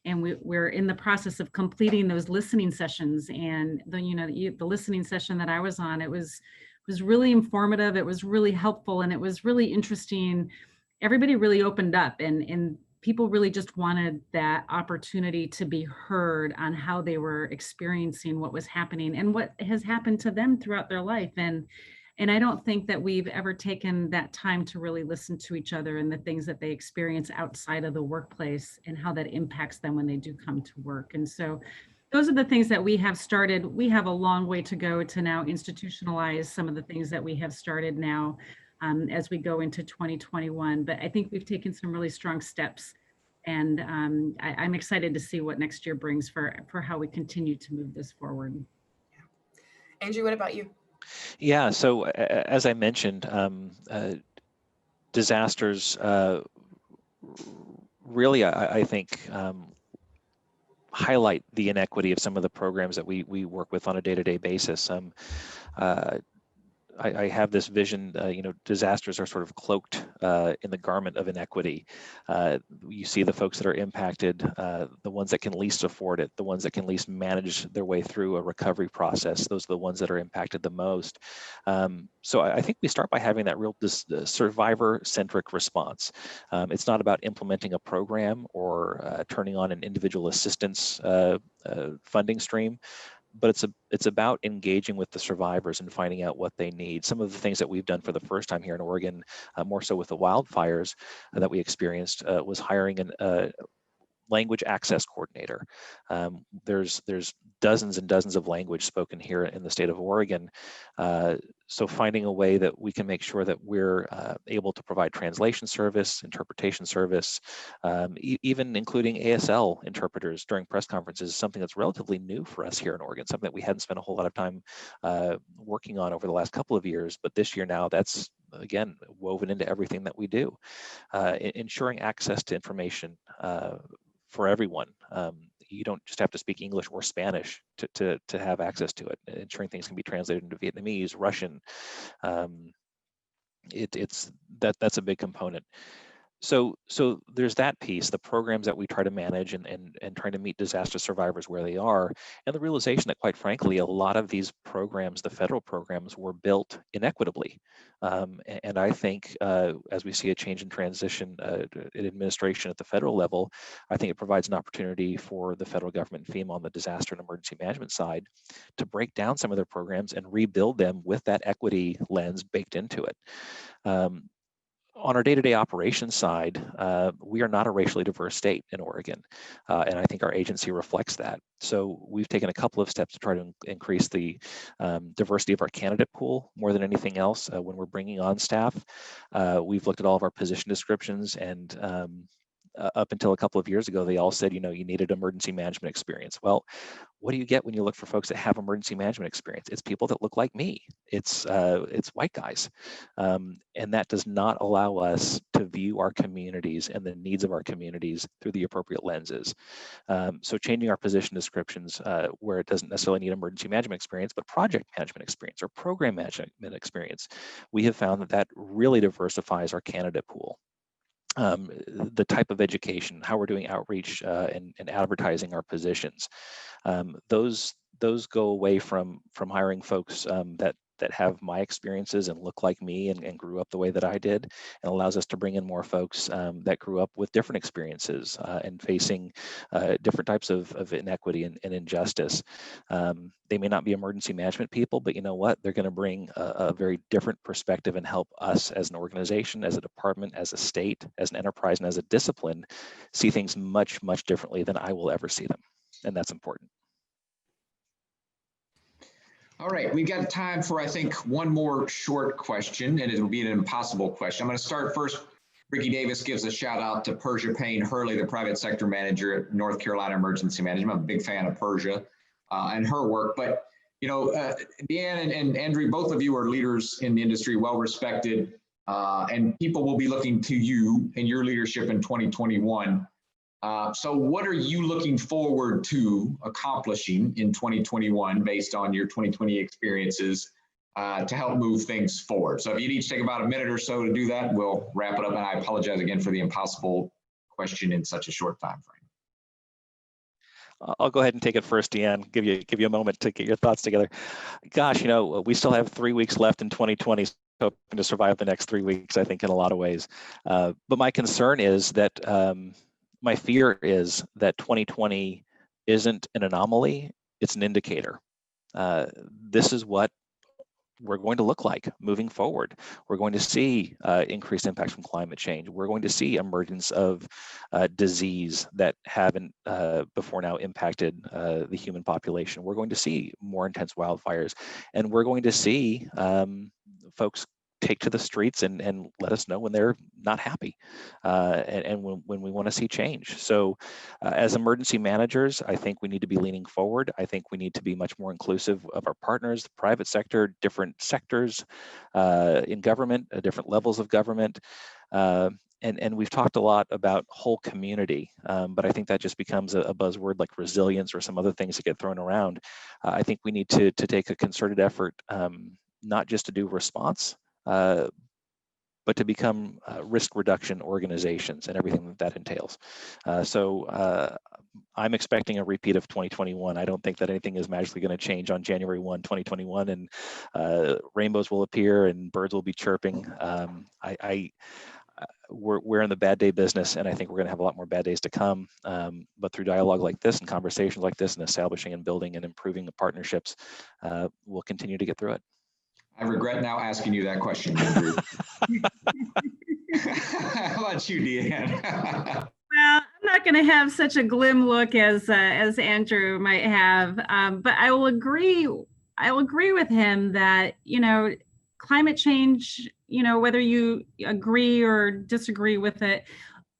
And we're in the process of completing those listening sessions. And the listening session that I was on, it was really informative. It was really helpful, and it was really interesting. Everybody really opened up, and people really just wanted that opportunity to be heard on how they were experiencing what was happening and what has happened to them throughout their life. And I don't think that we've ever taken that time to really listen to each other and the things that they experience outside of the workplace and how that impacts them when they do come to work. And so those are the things that we have started. We have a long way to go to now institutionalize some of the things that we have started now as we go into 2021. But I think we've taken some really strong steps, and I'm excited to see what next year brings for how we continue to move this forward. Andrew, what about you? Yeah, so as I mentioned, disasters really, I think, highlight the inequity of some of the programs that we work with on a day-to-day basis. I have this vision, disasters are sort of cloaked in the garment of inequity. You see the folks that are impacted, the ones that can least afford it, the ones that can least manage their way through a recovery process. Those are the ones that are impacted the most. So I think we start by having that real survivor-centric response. It's not about implementing a program or turning on an individual assistance funding stream, but it's about engaging with the survivors and finding out what they need. Some of the things that we've done for the first time here in Oregon, more so with the wildfires that we experienced, was hiring a language access coordinator. There's dozens and dozens of language spoken here in the state of Oregon. So finding a way that we can make sure that we're able to provide translation service, interpretation service, even including ASL interpreters during press conferences is something that's relatively new for us here in Oregon, something that we hadn't spent a whole lot of time working on over the last couple of years, but this year now that's, again, woven into everything that we do. Ensuring access to information for everyone. You don't just have to speak English or Spanish to have access to it. Ensuring things can be translated into Vietnamese, Russian. That's a big component. So there's that piece, the programs that we try to manage and trying to meet disaster survivors where they are, and the realization that, quite frankly, a lot of these programs, the federal programs, were built inequitably. And I think as we see a change in transition in administration at the federal level, I think it provides an opportunity for the federal government and FEMA on the disaster and emergency management side to break down some of their programs and rebuild them with that equity lens baked into it. On our day-to-day operations side, we are not a racially diverse state in Oregon, and I think our agency reflects that. So we've taken a couple of steps to try to increase the diversity of our candidate pool more than anything else. When we're bringing on staff, we've looked at all of our position descriptions and up until a couple of years ago, they all said, you needed emergency management experience. Well, what do you get when you look for folks that have emergency management experience? It's people that look like me. It's white guys, and that does not allow us to view our communities and the needs of our communities through the appropriate lenses. So changing our position descriptions where it doesn't necessarily need emergency management experience, but project management experience or program management experience, we have found that really diversifies our candidate pool. The type of education, how we're doing outreach and advertising our positions, those go away from hiring folks that have my experiences and look like me and grew up the way that I did, and allows us to bring in more folks that grew up with different experiences and facing different types of inequity and injustice. They may not be emergency management people, but you know what? They're going to bring a very different perspective and help us as an organization, as a department, as a state, as an enterprise, and as a discipline see things much, much differently than I will ever see them. And that's important. All right, we got time for, I think, one more short question, and it'll be an impossible question. I'm going to start first. Ricky Davis gives a shout out to Persia Payne Hurley, the private sector manager at North Carolina Emergency Management. I'm a big fan of Persia and her work. But, Deanne and Andrew, both of you are leaders in the industry, well respected, and people will be looking to you and your leadership in 2021. So what are you looking forward to accomplishing in 2021 based on your 2020 experiences to help move things forward? So if you'd each take about a minute or so to do that, we'll wrap it up. And I apologize again for the impossible question in such a short time frame. I'll go ahead and take it first, Deanne. Give you a moment to get your thoughts together. Gosh, we still have 3 weeks left in 2020. Hoping to survive the next 3 weeks, I think, in a lot of ways. But my concern is that my fear is that 2020 isn't an anomaly, it's an indicator. This is what we're going to look like moving forward. We're going to see increased impacts from climate change. We're going to see emergence of disease that haven't before now impacted the human population. We're going to see more intense wildfires, and we're going to see folks take to the streets and let us know when they're not happy and when we want to see change. So as emergency managers, I think we need to be leaning forward. I think we need to be much more inclusive of our partners, the private sector, different sectors in government, different levels of government. And we've talked a lot about whole community, but I think that just becomes a buzzword like resilience or some other things that get thrown around. I think we need to take a concerted effort, not just to do response, but to become risk reduction organizations and everything that entails. So I'm expecting a repeat of 2021. I don't think that anything is magically going to change on January 1, 2021, and rainbows will appear and birds will be chirping. We're in the bad day business, and I think we're going to have a lot more bad days to come. But through dialogue like this and conversations like this and establishing and building and improving the partnerships, we'll continue to get through it. I regret now asking you that question, Andrew. How about you, Deanne? Well, I'm not going to have such a glim look as Andrew might have, but I will agree with him that climate change, whether you agree or disagree with it,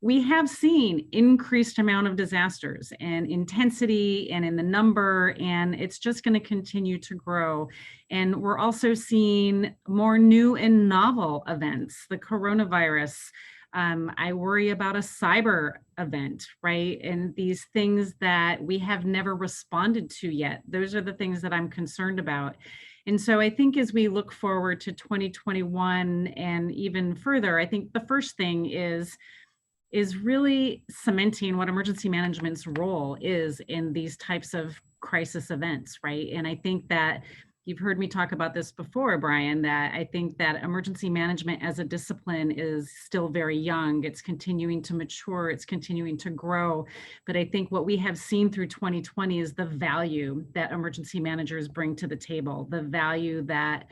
we have seen increased amount of disasters and intensity and in the number, and it's just going to continue to grow. And we're also seeing more new and novel events, the coronavirus. I worry about a cyber event, right? And these things that we have never responded to yet. Those are the things that I'm concerned about. And so I think as we look forward to 2021 and even further, I think the first thing is really cementing what emergency management's role is in these types of crisis events, right? And I think that you've heard me talk about this before, Bryan, that I think that emergency management as a discipline is still very young. It's continuing to mature, it's continuing to grow. But I think what we have seen through 2020 is the value that emergency managers bring to the table, the value that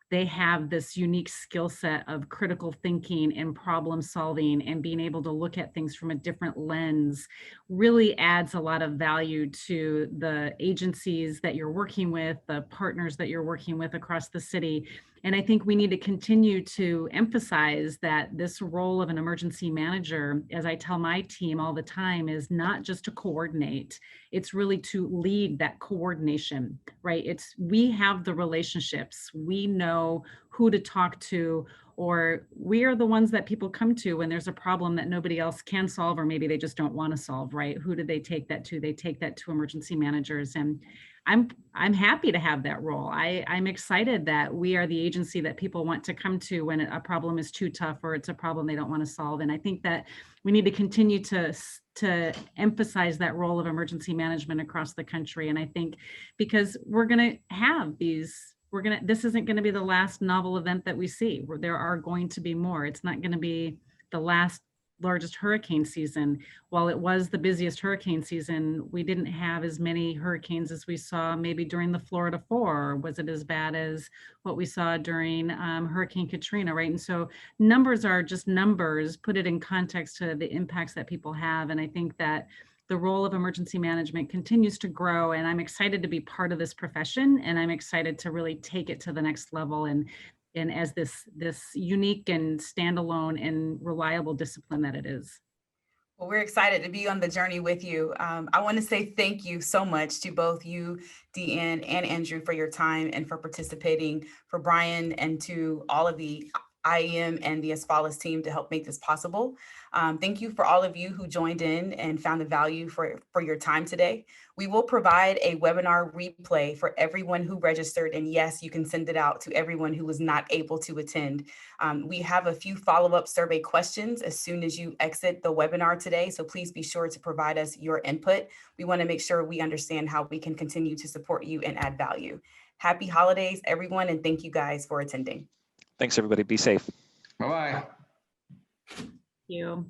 they have this unique skill set of critical thinking and problem solving and being able to look at things from a different lens really adds a lot of value to the agencies that you're working with, the partners that you're working with across the city. And I think we need to continue to emphasize that this role of an emergency manager, as I tell my team all the time, is not just to coordinate, it's really to lead that coordination, right? We have the relationships, we know who to talk to, or we are the ones that people come to when there's a problem that nobody else can solve, or maybe they just don't want to solve, right? Who do they take that to? They take that to emergency managers. And I'm happy to have that role. I'm excited that we are the agency that people want to come to when a problem is too tough or it's a problem they don't want to solve. And I think that we need to continue to emphasize that role of emergency management across the country. And I think because we're going to have this isn't going to be the last novel event that we see. There are going to be more. It's not going to be the last largest hurricane season. While it was the busiest hurricane season, we didn't have as many hurricanes as we saw maybe during the Florida 4. Was it as bad as what we saw during Hurricane Katrina, right? And so numbers are just numbers. Put it in context to the impacts that people have. And I think that the role of emergency management continues to grow, and I'm excited to be part of this profession, and I'm excited to really take it to the next level and as this unique and standalone and reliable discipline that it is. Well, we're excited to be on the journey with you. I want to say thank you so much to both you, Deanne and Andrew, for your time and for participating, for Bryan, and to all of the IEM and the Asfalis team to help make this possible. Thank you for all of you who joined in and found the value for your time today. We will provide a webinar replay for everyone who registered, and yes, you can send it out to everyone who was not able to attend. We have a few follow-up survey questions as soon as you exit the webinar today, so please be sure to provide us your input. We want to make sure we understand how we can continue to support you and add value. Happy holidays, everyone, and thank you guys for attending. Thanks, everybody. Be safe. Bye-bye. Thank you.